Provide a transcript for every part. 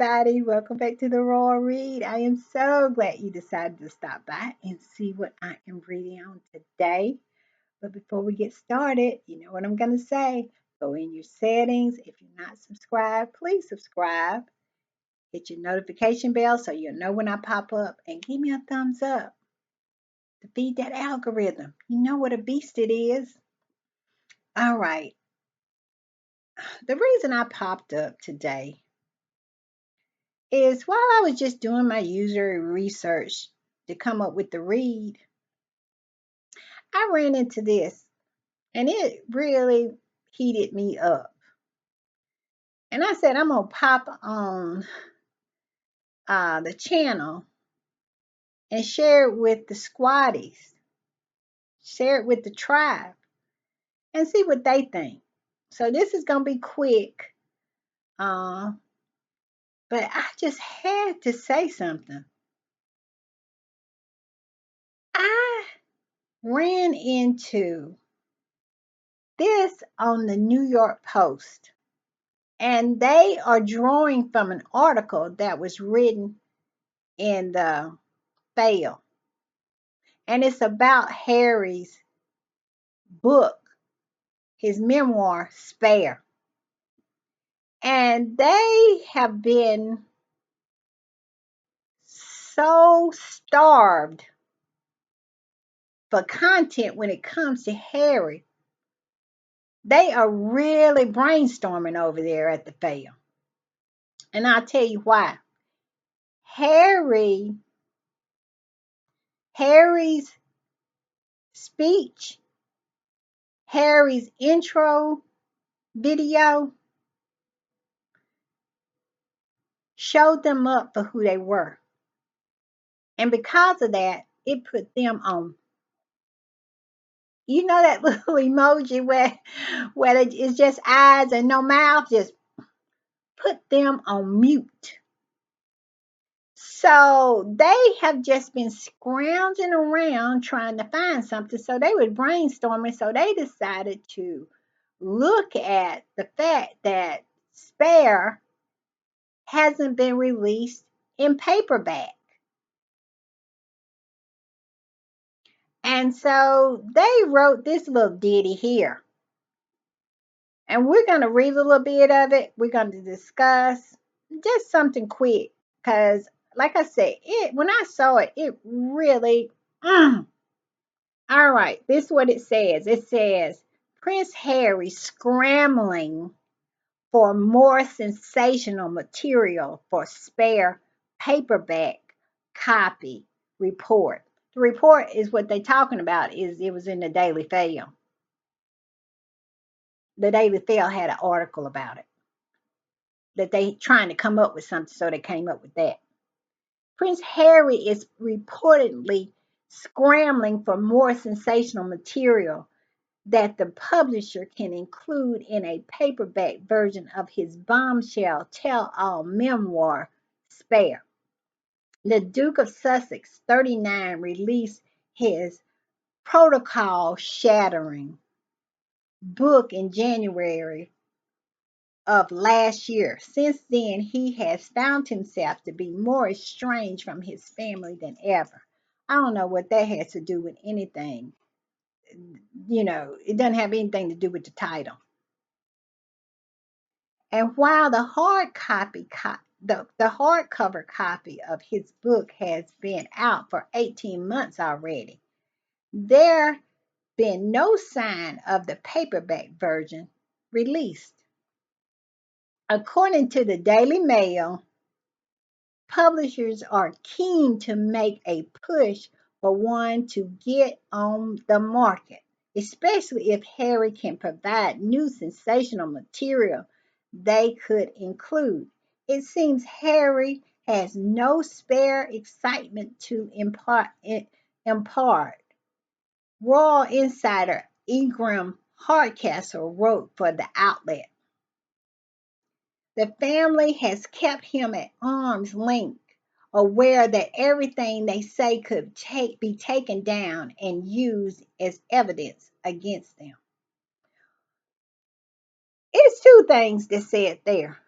everybody. Welcome back to the Royal Read. I am so glad you decided to stop by and see what I am reading on today. But before we get started, you know what I'm going to say. Go in your settings. If you're not subscribed, please subscribe. Hit your notification bell so you'll know when I pop up, and give me a thumbs up to feed that algorithm. You know what a beast it is. All right. The reason I popped up today is while I was just doing my user research to come up with the read, I ran into this and it really heated me up. And I said, I'm going to pop on the channel and share it with the squatties, share it with the tribe, and see what they think. So this is going to be quick, uh, but I just had to say something. I ran into this on the New York Post, and they are drawing from an article that was written in the Fail, and it's about Harry's book, his memoir, Spare. And they have been so starved for content when it comes to Harry. They are really brainstorming over there at the Fail. And I'll tell you why. Harry's speech, Harry's intro video showed them up for who they were. And because of that, it put them on. You know that little emoji where it's just eyes and no mouth? Just put them on mute. So they have just been scrounging around trying to find something. So they were brainstorming. So they decided to look at the fact that Spare hasn't been released in paperback. And so they wrote this little ditty here. And we're going to read a little bit of it. We're going to discuss just something quick. Because, like I said, when I saw it, it really. All right, this is what it says. It says, Prince Harry scrambling for more sensational material for Spare paperback copy report. The report is what they're talking about. It was in the Daily Fail. The Daily Fail had an article about it, that they trying to come up with something, so they came up with that. Prince Harry is reportedly scrambling for more sensational material that the publisher can include in a paperback version of his bombshell tell-all memoir, Spare. The Duke of Sussex, 39, released his protocol-shattering book in January of last year. Since then, he has found himself to be more estranged from his family than ever. I don't know what that has to do with anything. It doesn't have anything to do with the title. And while the hardcover copy of his book has been out for 18 months already, there been no sign of the paperback version released. According to the Daily Mail, publishers are keen to make a push for one to get on the market, especially if Harry can provide new sensational material they could include. It seems Harry has no spare excitement to impart. Royal insider Ingram Hardcastle wrote for the outlet. The family has kept him at arm's length, aware that everything they say could be taken down and used as evidence against them. It's two things that said there.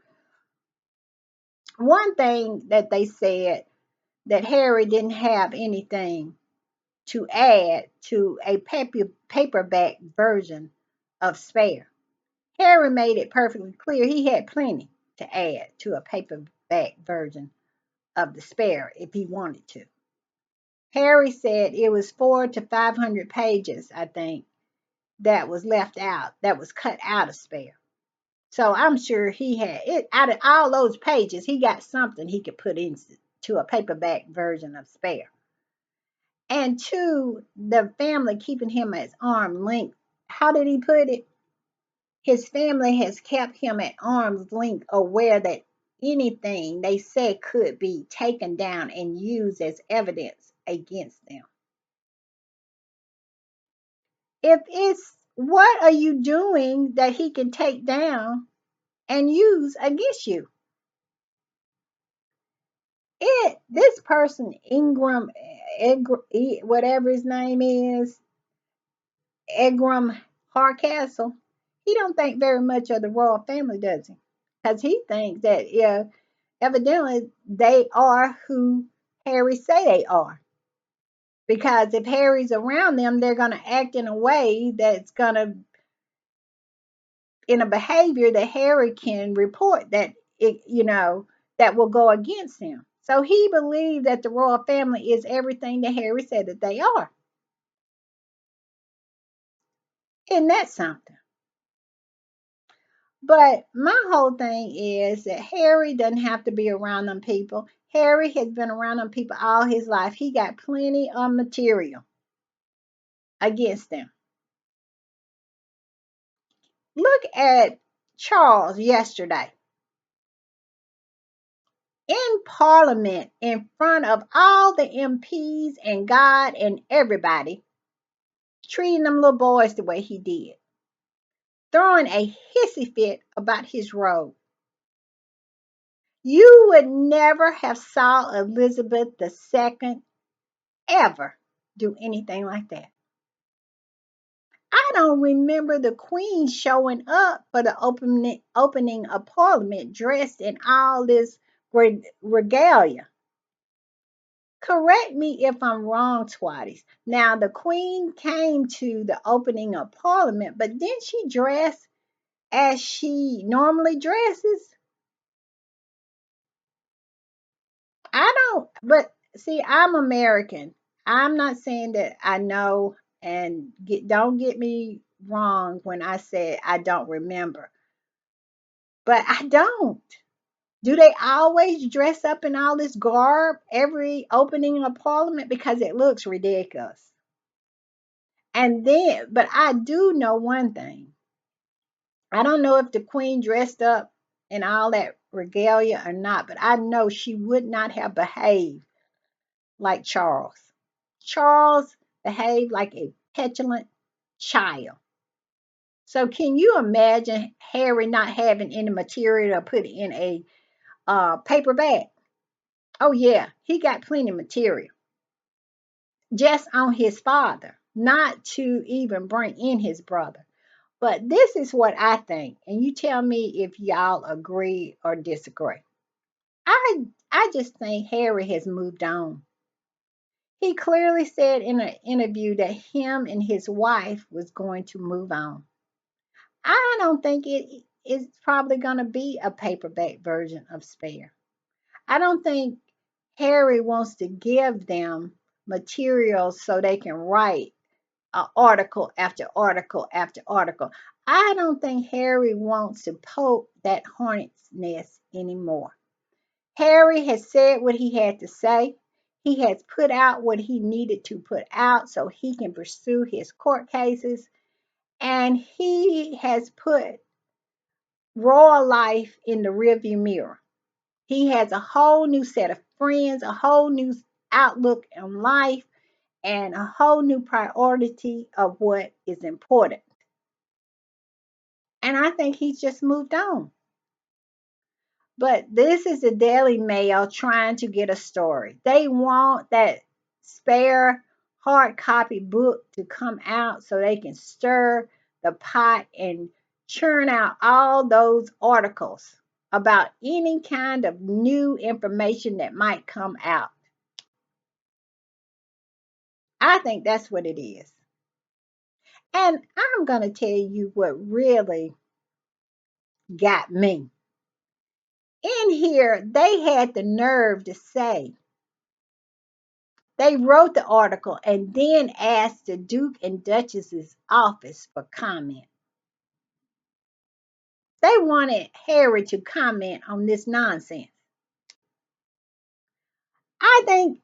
One thing that they said that Harry didn't have anything to add to a paperback version of Spare. Harry made it perfectly clear he had plenty to add to a paperback version of the Spare if he wanted to. Harry said it was 400 to 500 pages, I think, that was left out, that was cut out of Spare. So I'm sure he had it out of all those pages, he got something he could put into a paperback version of Spare. And two, the family keeping him at arm's length. How did he put it? His family has kept him at arm's length, aware that anything they said could be taken down and used as evidence against them. If it's what are you doing that he can take down and use against you? This person, Ingram, whatever his name is, Egram Hardcastle, he don't think very much of the royal family, does he? Because he thinks that, yeah, evidently they are who Harry say they are. Because if Harry's around them, they're going to act in a way that's going to, in a behavior that Harry can report that that will go against him. So he believed that the royal family is everything that Harry said that they are. Isn't that something? But my whole thing is that Harry doesn't have to be around them people. Harry has been around them people all his life. He got plenty of material against them. Look at Charles yesterday in Parliament in front of all the MPs and God and everybody, treating them little boys the way he did, throwing a hissy fit about his robe. You would never have saw Elizabeth II ever do anything like that. I don't remember the Queen showing up for the opening of Parliament dressed in all this regalia. Correct me if I'm wrong, Twatties. Now, the Queen came to the opening of Parliament, but didn't she dress as she normally dresses? I don't, but see, I'm American. I'm not saying that I know, and don't get me wrong when I say I don't remember, but I don't. Do they always dress up in all this garb every opening of Parliament? Because it looks ridiculous. And then, but I do know one thing. I don't know if the Queen dressed up in all that regalia or not, but I know she would not have behaved like Charles. Charles behaved like a petulant child. So can you imagine Harry not having any material to put in a paper bag? Oh yeah, he got plenty of material just on his father, not to even bring in his brother. But this is what I think, and you tell me if y'all agree or disagree. I just think Harry has moved on. He clearly said in an interview that him and his wife was going to move on. I don't think it is probably going to be a paperback version of Spare. I don't think Harry wants to give them materials so they can write article after article after article. I don't think Harry wants to poke that hornet's nest anymore. Harry has said what he had to say. He has put out what he needed to put out so he can pursue his court cases. And he has put royal life in the rearview mirror. He has a whole new set of friends, a whole new outlook on life, and a whole new priority of what is important. And I think he's just moved on. But this is the Daily Mail trying to get a story. They want that spare hard copy book to come out so they can stir the pot and churn out all those articles. about any kind of new information that might come out. I think that's what it is. And I'm going to tell you what really got me. In here, they had the nerve to say they wrote the article and then asked the Duke and Duchess's office for comment. They wanted Harry to comment on this nonsense. I think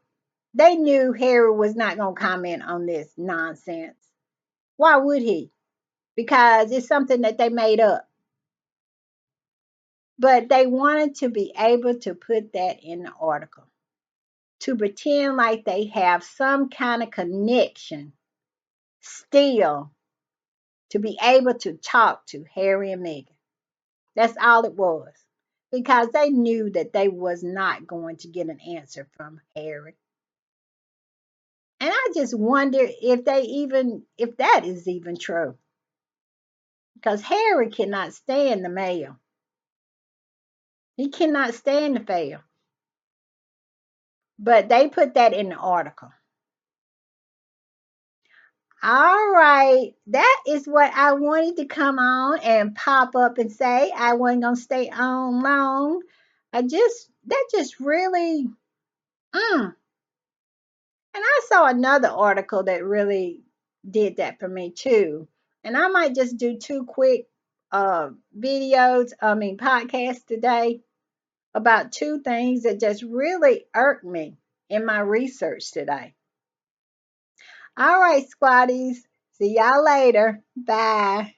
they knew Harry was not going to comment on this nonsense. Why would he? Because it's something that they made up. But they wanted to be able to put that in the article, to pretend like they have some kind of connection still to be able to talk to Harry and Meghan. That's all it was. Because they knew that they was not going to get an answer from Harry. And I just wonder if if that is even true. Because Harry cannot stand the mail. He cannot stand the mail. But they put that in the article. All right. That is what I wanted to come on and pop up and say. I wasn't gonna stay on long. That just really And I saw another article that really did that for me too. And I might just do two quick podcasts today about two things that just really irked me in my research today. All right, squatties. See y'all later. Bye.